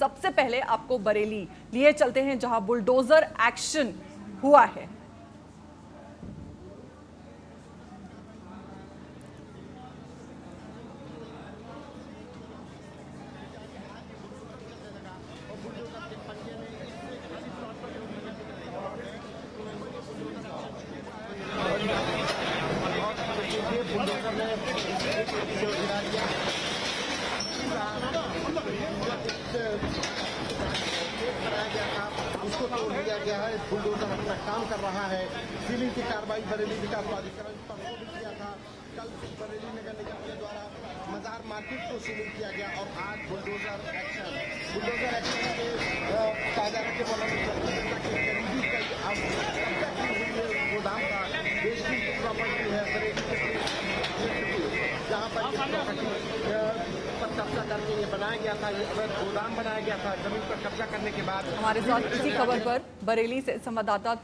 सबसे पहले आपको बरेली लिए चलते हैं, जहां बुलडोजर एक्शन हुआ है। उसको तोड़ दिया गया है। बुलडोजर अपना काम कर रहा है। सीलिंग की कार्रवाई बरेली विकास प्राधिकरण परसों भी किया था। कल बरेली नगर निगम के द्वारा मजार मार्केट को सीलिंग किया गया और आज बुलडोजर एक्शन के ताजा के करीबी कब्जा की हुई है गोदाम का देश की प्रॉपर्टी है बरेली जहाँ पर कब्जा करके ये बनाया गया था, ये अवैध गोदाम बनाया गया था। जमीन पर कब्जा करने के बाद हमारे साथ इसी खबर पर बरेली से संवाददाता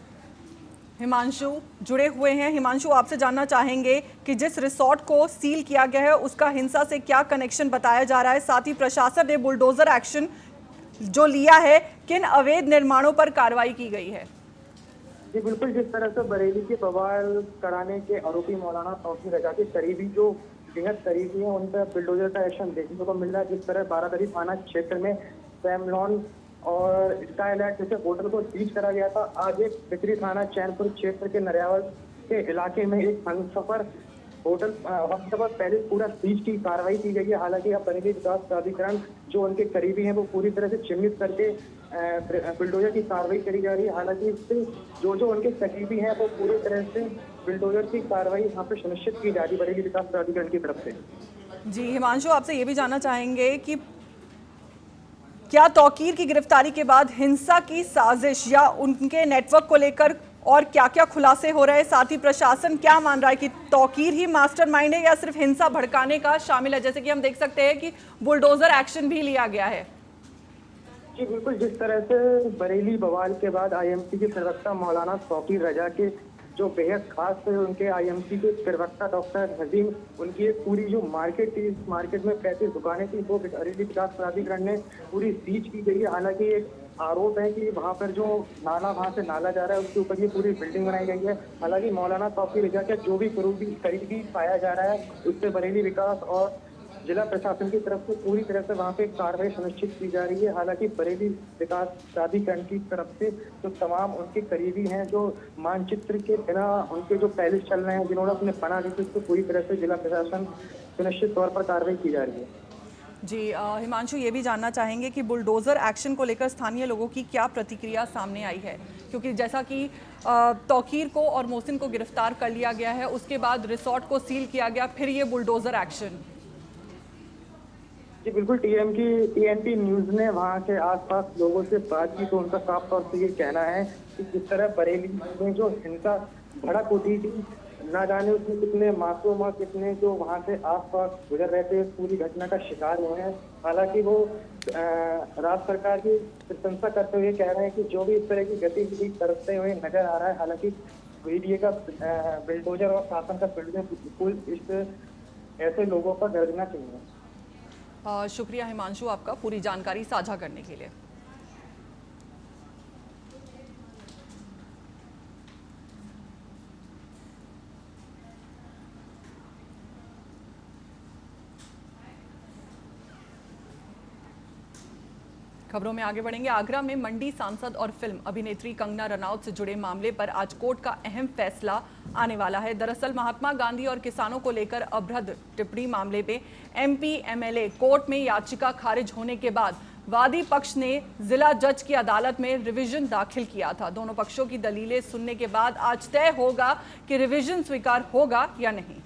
हिमांशु जुड़े हुए हैं। हिमांशु, आपसे जानना चाहेंगे कि जिस रिसोर्ट को सील किया गया है उसका हिंसा से क्या कनेक्शन बताया जा रहा है, साथ ही प्रशासन ने बुलडोजर एक्शन जो लिया है, किन अवैध निर्माणों पर कार्रवाई की गई है? जी बिल्कुल, जिस तरह से बरेली के बवाल कराने के आरोपी मौलाना तौसीफ रजा के करीबी जो बेहद करीबी है उन पर बुलडोजर का एक्शन देखने को मिल रहा है। जिस तरह बारादरी थाना क्षेत्र में सैमलॉन और स्काईलाइट जैसे होटल को सीज करा गया था, आज एक बिक्री थाना चैनपुर क्षेत्र के नरियावल के इलाके में एक हमसफर होटल पहले पूरा सीज की कार्रवाई की गई है। हालांकि अब बरेली विकास प्राधिकरण जो उनके करीबी हैं वो पूरी तरह से चिन्हित करके बुलडोजर की कार्रवाई करी जा रही है। हालांकि इससे जो उनके करीबी हैं वो पूरी तरह से बुलडोजर की कार्रवाई यहाँ पे सुनिश्चित की जा रही है बरेली विकास प्राधिकरण की तरफ से। जी हिमांशु, आपसे ये भी जानना चाहेंगे कि क्या तौकीर की गिरफ्तारी के बाद हिंसा की साजिश या उनके नेटवर्क को लेकर और क्या क्या खुलासे हो रहे हैं, साथ ही प्रशासन क्या मान रहा है कि तौकीर ही मास्टरमाइंड है या सिर्फ हिंसा भड़काने का शामिल है? जैसे कि हम देख सकते हैं कि बुलडोजर एक्शन भी लिया गया है। जी बिल्कुल, जिस तरह से बरेली बवाल के बाद आईएमसी के प्रवक्ता मौलाना तौकीर रजा के जो बेहद खास थे, उनके आईएमसी के प्रवक्ता डॉक्टर नजीम, उनकी एक पूरी जो मार्केट थी, इस मार्केट में 35 दुकानें थी, वो बरेली विकास प्राधिकरण ने पूरी सीज की गई है। हालांकि एक आरोप है कि वहाँ पर जो वहाँ से नाला जा रहा है उसके ऊपर ये पूरी बिल्डिंग बनाई गई है। हालांकि मौलाना तौकीर रजा का जो भी करीबी पाया जा रहा है उससे बरेली विकास और जिला प्रशासन की तरफ से पूरी तरह से वहाँ पे कार्रवाई सुनिश्चित की जा रही है। हालांकि बरेली विकास प्राधिकरण की तरफ से जो तमाम उनके करीबी हैं, जो मानचित्र के बिना उनके जो पैलेस चल रहे हैं, जिन्होंने अपने पना दी थी, उसको पूरी तरह से जिला प्रशासन सुनिश्चित तौर पर कार्रवाई की जा रही है। जी हिमांशु, ये भी जानना चाहेंगे कि बुलडोजर एक्शन को लेकर स्थानीय लोगों की क्या प्रतिक्रिया सामने आई है, क्योंकि जैसा कि तौकीर को और मोहसिन को गिरफ्तार कर लिया गया है, उसके बाद रिसोर्ट को सील किया गया, फिर ये बुलडोजर एक्शन। जी बिल्कुल, टीएनपी न्यूज ने वहाँ के आसपास लोगों से बात की तो उनका साफ तौर से ये कहना है कि जिस तरह बरेली में जो हिंसा भड़क उठी थी, ना जाने उसमें कितने मासूम और कितने जो वहाँ से आसपास गुजर रहे थे पूरी घटना का शिकार हुए हैं। हालांकि वो राज्य सरकार की प्रशंसा करते हुए कह रहे हैं कि जो भी इस तरह की गतिविधि करते हुए नजर आ रहा है, हालांकि बीडीए का बुलडोजर और शासन का बिल्कुल इस ऐसे लोगों पर दर्जना चाहिए। शुक्रिया हिमांशु आपका पूरी जानकारी साझा करने के लिए। खबरों में आगे बढ़ेंगे। आगरा में मंडी सांसद और फिल्म अभिनेत्री कंगना रनौत से जुड़े मामले पर आज कोर्ट का अहम फैसला आने वाला है। दरअसल महात्मा गांधी और किसानों को लेकर अभद्र टिप्पणी मामले में एमपी एमएलए कोर्ट में याचिका खारिज होने के बाद वादी पक्ष ने जिला जज की अदालत में रिवीजन दाखिल किया था। दोनों पक्षों की दलीलें सुनने के बाद आज तय होगा कि रिवीजन स्वीकार होगा या नहीं।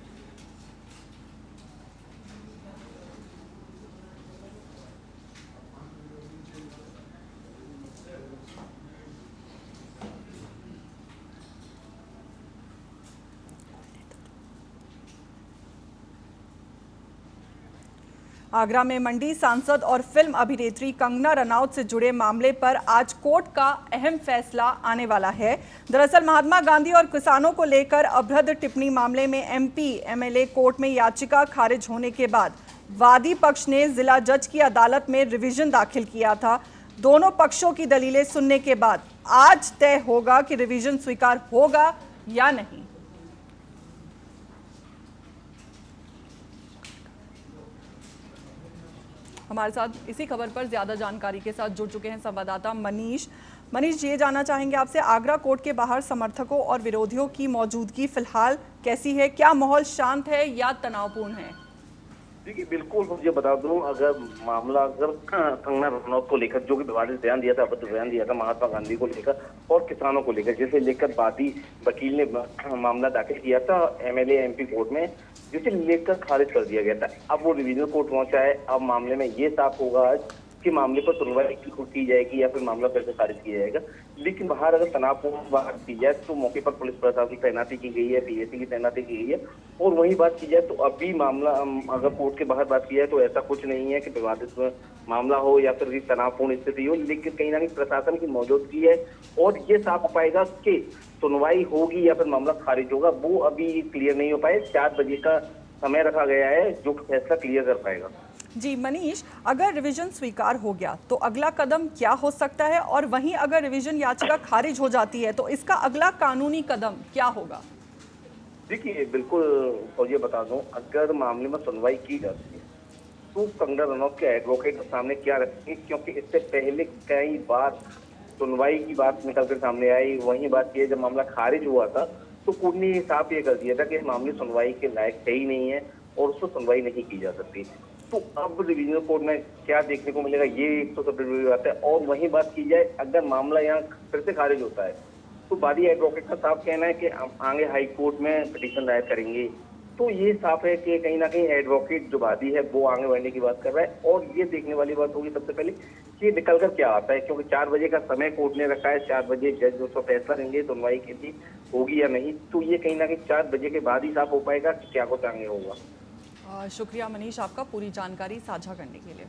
आगरा में मंडी सांसद और फिल्म अभिनेत्री कंगना रनौत से जुड़े मामले पर आज कोर्ट का अहम फैसला आने वाला है। दरअसल महात्मा गांधी और किसानों को लेकर अभद्र टिप्पणी मामले में एमपी एमएलए कोर्ट में याचिका खारिज होने के बाद वादी पक्ष ने जिला जज की अदालत में रिवीजन दाखिल किया था। दोनों पक्षों की दलीलें सुनने के बाद आज तय होगा कि रिवीजन स्वीकार होगा या नहीं। हमारे साथ इसी खबर पर ज्यादा जानकारी के साथ जुड़ चुके हैं संवाददाता मनीष। मनीष, ये जानना चाहेंगे आपसे, आगरा कोर्ट के बाहर समर्थकों और विरोधियों की मौजूदगी फिलहाल कैसी है? क्या माहौल शांत है या तनावपूर्ण है? देखिए, बिल्कुल मुझे बता दूं, अगर मामला कंगना रनौत को लेकर जो कि विवादित बयान दिया था, अभद्र बयान दिया था महात्मा गांधी को लेकर और किसानों को लेकर, जिसे लेकर वादी वकील ने मामला दाखिल किया था एमएलए एमपी कोर्ट में, जिसे लेकर खारिज कर दिया गया था। अब वो डिवीजनल कोर्ट पहुंचा है। अब मामले में ये साफ होगा आज कि मामले पर सुनवाई की जाएगी या फिर मामला फिर से खारिज किया जाएगा। लेकिन बाहर अगर तनावपूर्ण बात की जाए तो मौके पर पुलिस प्रशासन की तैनाती की गई है, पीएसी की तैनाती की गई है। और वही बात की जाए तो अभी मामला अगर कोर्ट के बाहर बात की जाए तो ऐसा कुछ नहीं है कि विवादित मामला हो या फिर तनावपूर्ण स्थिति हो, लेकिन कहीं ना कहीं प्रशासन की मौजूदगी है और ये साफ हो पाएगा कि सुनवाई होगी या फिर मामला खारिज होगा, वो अभी क्लियर नहीं हो पाए। 4 बजे का समय रखा गया है जो फैसला क्लियर कर पाएगा। जी मनीष, अगर रिवीजन स्वीकार हो गया तो अगला कदम क्या हो सकता है, और वहीं अगर रिवीजन याचिका खारिज हो जाती है तो इसका अगला कानूनी कदम क्या होगा? देखिए, बिल्कुल फौजी बता दूं, अगर मामले में सुनवाई की जाती है तो कंगना रनौत के एडवोकेट सामने क्या रखेंगे, क्योंकि इससे पहले कई बार सुनवाई की बात निकलकर सामने आई। वही बात की, जब मामला खारिज हुआ था तो कोर्ट ने साफ ये कर दिया था कि मामले सुनवाई के लायक है ही नहीं है और उसको सुनवाई नहीं की जा सकती। तो अब डिवीजनल कोर्ट में क्या देखने को मिलेगा, ये एक तो सबसे बड़ी बात है। और वही बात की जाए, अगर मामला यहाँ फिर से खारिज होता है तो वादी एडवोकेट का साफ कहना है कि आगे हाई कोर्ट में पिटीशन दायर करेंगे। तो ये साफ है कि कहीं ना कहीं एडवोकेट जो वादी है वो आगे बढ़ने की बात कर रहा है। और ये देखने वाली बात होगी सबसे पहले कि निकल कर क्या आता है, क्योंकि 4 बजे का समय कोर्ट ने रखा है। 4 बजे जज उसका फैसला लेंगे सुनवाई के लिए होगी या नहीं। तो ये कहीं ना कहीं 4 बजे के बाद ही साफ हो पाएगा कि क्या कुछ आगे होगा। शुक्रिया मनीष आपका पूरी जानकारी साझा करने के लिए।